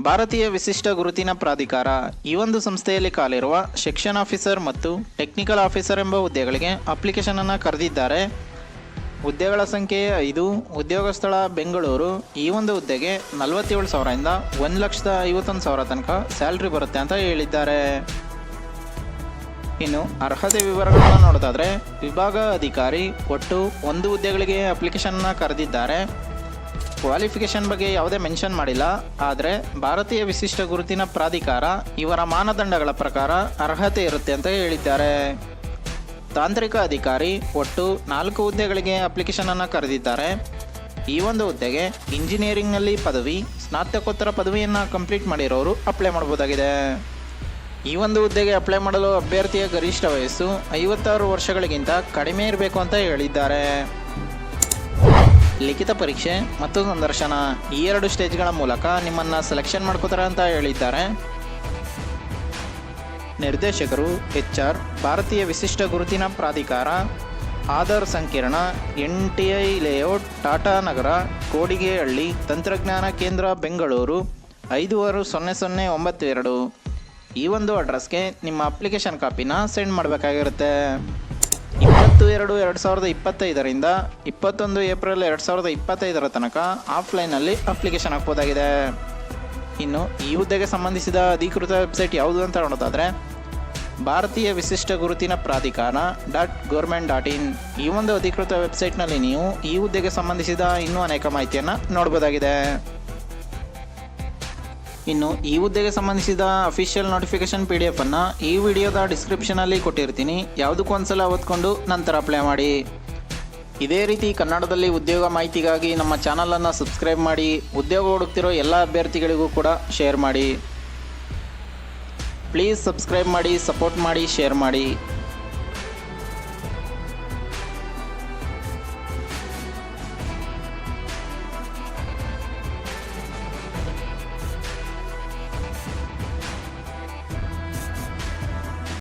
ಭಾರತೀಯ ವಿಶಿಷ್ಟ ಗುರುತಿನ ಪ್ರಾಧಿಕಾರ ಈ ಒಂದು ಸಂಸ್ಥೆಯಲ್ಲಿ ಖಾಲಿರುವ ಸೆಕ್ಷನ್ ಆಫೀಸರ್ ಮತ್ತು ಟೆಕ್ನಿಕಲ್ ಆಫೀಸರ್ ಎಂಬ ಹುದ್ದೆಗಳಿಗೆ ಅಪ್ಲಿಕೇಶನ್ ಅನ್ನು ಕರೆದಿದ್ದಾರೆ. ಹುದ್ದೆಗಳ ಸಂಖ್ಯೆ 5. ಉದ್ಯೋಗ ಸ್ಥಳ ಬೆಂಗಳೂರು. ಈ ಒಂದು ಹುದ್ದೆಗೆ 47,000ರಿಂದ 1,51,000 ತನಕ ಸ್ಯಾಲ್ರಿ ಬರುತ್ತೆ ಅಂತ ಹೇಳಿದ್ದಾರೆ. ಇನ್ನು ಅರ್ಹತೆ ವಿವರಗಳನ್ನು ನೋಡೋದಾದರೆ ವಿಭಾಗ ಅಧಿಕಾರಿ ಒಟ್ಟು 1 ಹುದ್ದೆಗಳಿಗೆ ಅಪ್ಲಿಕೇಶನ್ನ ಕರೆದಿದ್ದಾರೆ. ಕ್ವಾಲಿಫಿಕೇಷನ್ ಬಗ್ಗೆ ಯಾವುದೇ ಮೆನ್ಷನ್ ಮಾಡಿಲ್ಲ. ಆದರೆ ಭಾರತೀಯ ವಿಶಿಷ್ಟ ಗುರುತಿನ ಪ್ರಾಧಿಕಾರ ಇವರ ಮಾನದಂಡಗಳ ಪ್ರಕಾರ ಅರ್ಹತೆ ಇರುತ್ತೆ ಅಂತ ಹೇಳಿದ್ದಾರೆ. ತಾಂತ್ರಿಕ ಅಧಿಕಾರಿ ಒಟ್ಟು 4 ಹುದ್ದೆಗಳಿಗೆ ಅಪ್ಲಿಕೇಶನನ್ನು ಕರೆದಿದ್ದಾರೆ. ಈ ಒಂದು ಹುದ್ದೆಗೆ ಇಂಜಿನಿಯರಿಂಗ್ನಲ್ಲಿ ಪದವಿ, ಸ್ನಾತಕೋತ್ತರ ಪದವಿಯನ್ನು ಕಂಪ್ಲೀಟ್ ಮಾಡಿರೋರು ಅಪ್ಲೈ ಮಾಡ್ಬೋದಾಗಿದೆ. ಈ ಒಂದು ಹುದ್ದೆಗೆ ಅಪ್ಲೈ ಮಾಡಲು ಅಭ್ಯರ್ಥಿಯ ಗರಿಷ್ಠ ವಯಸ್ಸು 56 ವರ್ಷಗಳಿಗಿಂತ ಕಡಿಮೆ ಇರಬೇಕು ಅಂತ ಹೇಳಿದ್ದಾರೆ. ಲಿಖಿತ ಪರೀಕ್ಷೆ ಮತ್ತು ಸಂದರ್ಶನ ಈ 2 ಸ್ಟೇಜ್ಗಳ ಮೂಲಕ ನಿಮ್ಮನ್ನು ಸೆಲೆಕ್ಷನ್ ಮಾಡ್ಕೋತಾರೆ ಅಂತ ಹೇಳಿದ್ದಾರೆ. ನಿರ್ದೇಶಕರು HR, ಭಾರತೀಯ ವಿಶಿಷ್ಟ ಗುರುತಿನ ಪ್ರಾಧಿಕಾರ, ಆಧಾರ್ ಸಂಕೀರ್ಣ, NTI ಲೇಔಟ್, ಟಾಟಾ ನಗರ, ಕೋಡಿಗೆಹಳ್ಳಿ, ತಂತ್ರಜ್ಞಾನ ಕೇಂದ್ರ, ಬೆಂಗಳೂರು 560092. ಈ ಒಂದು ಅಡ್ರೆಸ್ಗೆ ನಿಮ್ಮ ಅಪ್ಲಿಕೇಶನ್ ಕಾಪಿನ ಸೆಂಡ್ ಮಾಡಬೇಕಾಗಿರುತ್ತೆ. 20/2/2025ರಿಂದ 21 ಏಪ್ರಿಲ್ 2025 ತನಕ ಆಫ್ಲೈನಲ್ಲಿ ಅಪ್ಲಿಕೇಶನ್ ಹಾಕ್ಬೋದಾಗಿದೆ. ಇನ್ನು ಈ ಹುದ್ದೆಗೆ ಸಂಬಂಧಿಸಿದ ಅಧಿಕೃತ ವೆಬ್ಸೈಟ್ ಯಾವುದು ಅಂತ ನೋಡೋದಾದರೆ ಭಾರತೀಯ ವಿಶಿಷ್ಟ ಗುರುತಿನ ಪ್ರಾಧಿಕಾರ .gov.in. ಈ ಒಂದು ಅಧಿಕೃತ ವೆಬ್ಸೈಟ್ನಲ್ಲಿ ನೀವು ಈ ಹುದ್ದೆಗೆ ಸಂಬಂಧಿಸಿದ ಇನ್ನೂ ಅನೇಕ ಮಾಹಿತಿಯನ್ನು ನೋಡ್ಬೋದಾಗಿದೆ. ಇನ್ನು ಈ ಹುದ್ದೆಗೆ ಸಂಬಂಧಿಸಿದ ಅಫಿಷಿಯಲ್ ನೋಟಿಫಿಕೇಶನ್ PDF ಅನ್ನು ಈ ವಿಡಿಯೋದ ಡಿಸ್ಕ್ರಿಪ್ಷನಲ್ಲಿ ಕೊಟ್ಟಿರ್ತೀನಿ. ಯಾವುದಕ್ಕೂ ಒಂದ್ಸಲ ಓದ್ಕೊಂಡು ನಂತರ ಅಪ್ಲೈ ಮಾಡಿ. ಇದೇ ರೀತಿ ಕನ್ನಡದಲ್ಲಿ ಉದ್ಯೋಗ ಮಾಹಿತಿಗಾಗಿ ನಮ್ಮ ಚಾನಲನ್ನು ಸಬ್ಸ್ಕ್ರೈಬ್ ಮಾಡಿ. ಉದ್ಯೋಗ ಹುಡುಕ್ತಿರೋ ಎಲ್ಲ ಅಭ್ಯರ್ಥಿಗಳಿಗೂ ಕೂಡ ಶೇರ್ ಮಾಡಿ. ಪ್ಲೀಸ್ ಸಬ್ಸ್ಕ್ರೈಬ್ ಮಾಡಿ, ಸಪೋರ್ಟ್ ಮಾಡಿ, ಶೇರ್ ಮಾಡಿ.